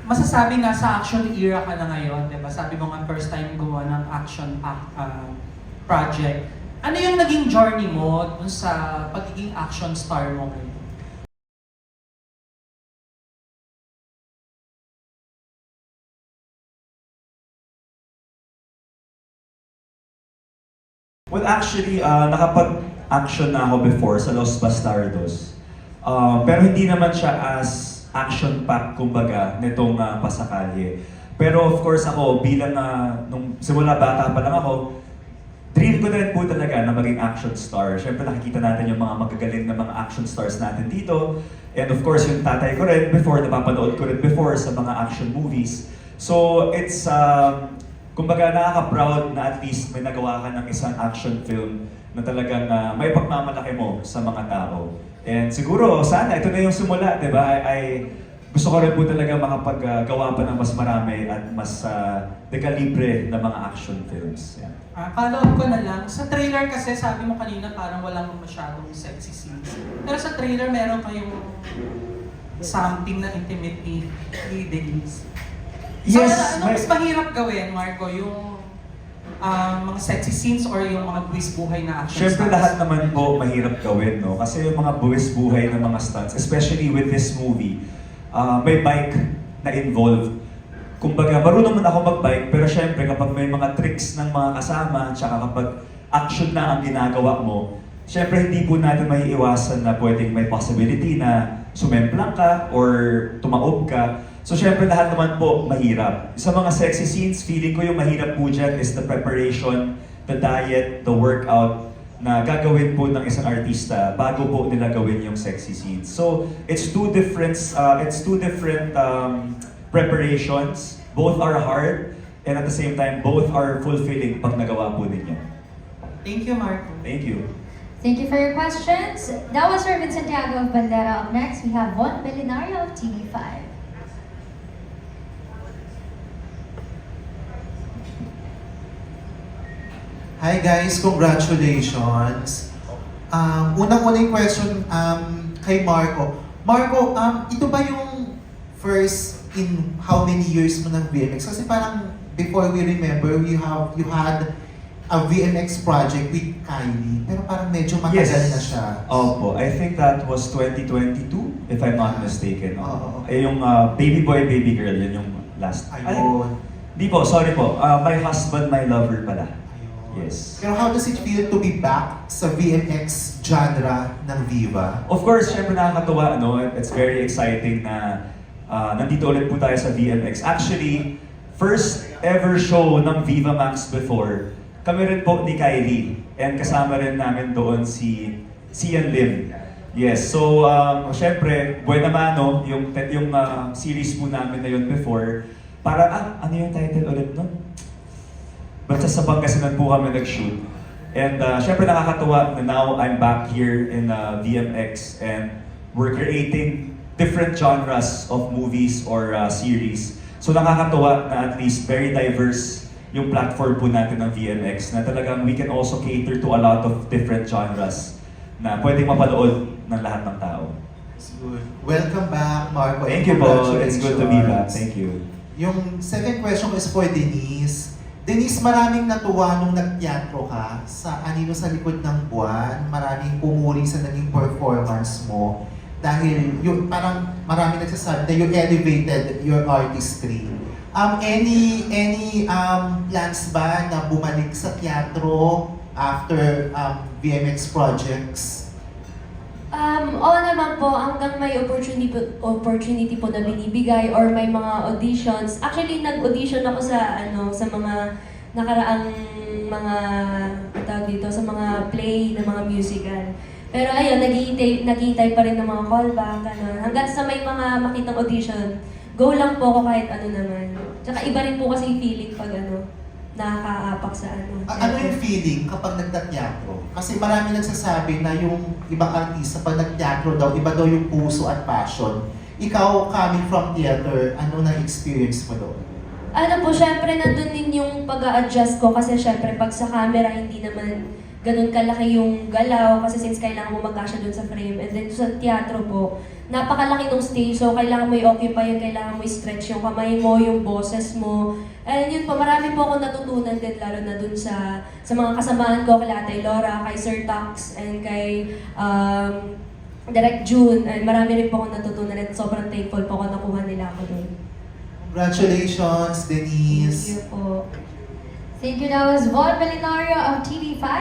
masasabi nga sa action era ka na ngayon, di ba? Sabi mo nga first time gumawa ng action project. Ano yung naging journey mo dun sa pagiging action star mo ngayon? Well, actually, nakapag-action na ako before sa Los Bastardos. Pero hindi naman siya as action-packed, kumbaga, nitong Pasakalye. Pero of course ako, bilang nung simula bata pa lang ako, dream ko na rin po talaga na maging action star. Siyempre nakikita natin yung mga magagaling na mga action stars natin dito. And of course, yung tatay ko rin before, napapanood ko rin before sa mga action movies. So it's, kumbaga nakaka-proud na at least may nagawa ka ng isang action film na talagang may pagmamalaki mo sa mga tao. And siguro, sana ito na yung simula, di ba? Gusto ko rin po talaga makapaggawa pa ng mas marami at mas dekalibre na mga action films. Yeah. Follow-up ko na lang. Sa trailer kasi, sabi mo kanina parang walang masyadong sexy scenes. Pero sa trailer meron kayong something na intimate ni Denise. So, Yes, ano mas mahirap gawin, Marco? Yung mga sexy scenes or yung mga buwis buhay na action Siyempre stunts? lahat naman po mahirap gawin, no? Kasi yung mga buwis buhay na mga stunts, especially with this movie, may bike na involved. Kumbaga, marunong man ako mag-bike, pero syempre kapag may mga tricks ng mga kasama, tsaka kapag action na ang ginagawa mo, syempre hindi po natin maiiwasan na pwedeng may possibility na sumemplang ka or tumaob ka. So syempre lahat naman po mahirap. Sa mga sexy scenes, feeling ko yung mahirap po dyan is the preparation, the diet, the workout na gagawin po ng isang artista bago po nila gawin yung sexy scenes. So it's two different preparations. Both are hard and at the same time both are fulfilling pag nagawa po ninyo. Thank you, Marco. Thank you. Thank you for your questions. That was Ervin Santiago of Bandera. Up next, we have Von Belinario of TV5. Hi guys, congratulations. Unang-una yung question kay Marco. Marco, ito ba yung first in how many years mo ng VMX? Kasi parang before we remember, you had a VMX project with Kylie. Pero parang medyo matagal na siya. Opo, I think that was 2022, if I'm not mistaken. Oo. Yung Baby Boy, Baby Girl, yun yung last. Ayun. Di po, sorry po. My Husband, My Lover pala. Ayun. Yes. Pero how does it feel to be back sa VMX genre ng Viva? Of course, syempre nakakatuwa, no? It's very exciting na nandito ulit po tayo sa VMX. Actually, first ever show ng Viva Max before, kami rin po ni Kylie. And kasama rin namin doon si Ian Lim. Yes, so syempre, Buena Mano, yung series po namin na yun before, para, ano yung title ulit nun? Basta sa Pangasinan po kami nag-shoot. And syempre nakakatuwa na now I'm back here in VMX and we're creating different genres of movies or series. So nakakatuwa na at least very diverse yung platform po natin ng VMX na talagang we can also cater to a lot of different genres na pwedeng mapanood ng lahat ng tao. It's good. Welcome back, Marco. Thank you po. It's good to be back. Thank you. Yung second question is for Denise. Denise, maraming natuwa nung nagteatro ka sa Anino sa Likod ng Buwan. Maraming pumuri sa naging performance mo. Dahil yung parang maraming nagsasabi na you elevated your artistry. Any plans ba na bumalik sa teatro after VMX projects? Oo naman po, hanggang may opportunity po na binibigay or may mga auditions. Actually, nag-audition ako sa mga nakaraang mga tawag dito, sa mga play ng mga musical. Pero ayun, naghihintay pa rin ng mga callback, gano'n. Hanggang sa may mga makitang audition, go lang po ako kahit ano naman. Tsaka iba rin po kasi yung feeling pag nakakaapak sa Ano yung feeling kapag nagtateatro? Kasi marami nagsasabi na yung ibang artista pag nagteatro daw, iba daw yung puso at passion. Ikaw, coming from theater, ano na experience mo doon? Ano po, syempre nandun din yung pag-a-adjust ko kasi syempre pag sa camera hindi naman ganun kalaki yung galaw kasi since kailangan mo magkasya dun sa frame. And then sa teatro po, napakalaki ng stage, so kailangan mo i-occupy yun, kailangan mo i-stretch yung kamay mo, yung boses mo. And yun po, marami po ako natutunan din, lalo na dun sa mga kasamaan ko, kay Ate Laura, kay Sir Tax, and kay Direct June. And marami rin po ako natutunan at sobrang thankful po ako nakuha nila ako dun. Congratulations, Thank Denise. you po. Thank you. That was Von Belinario of TV5.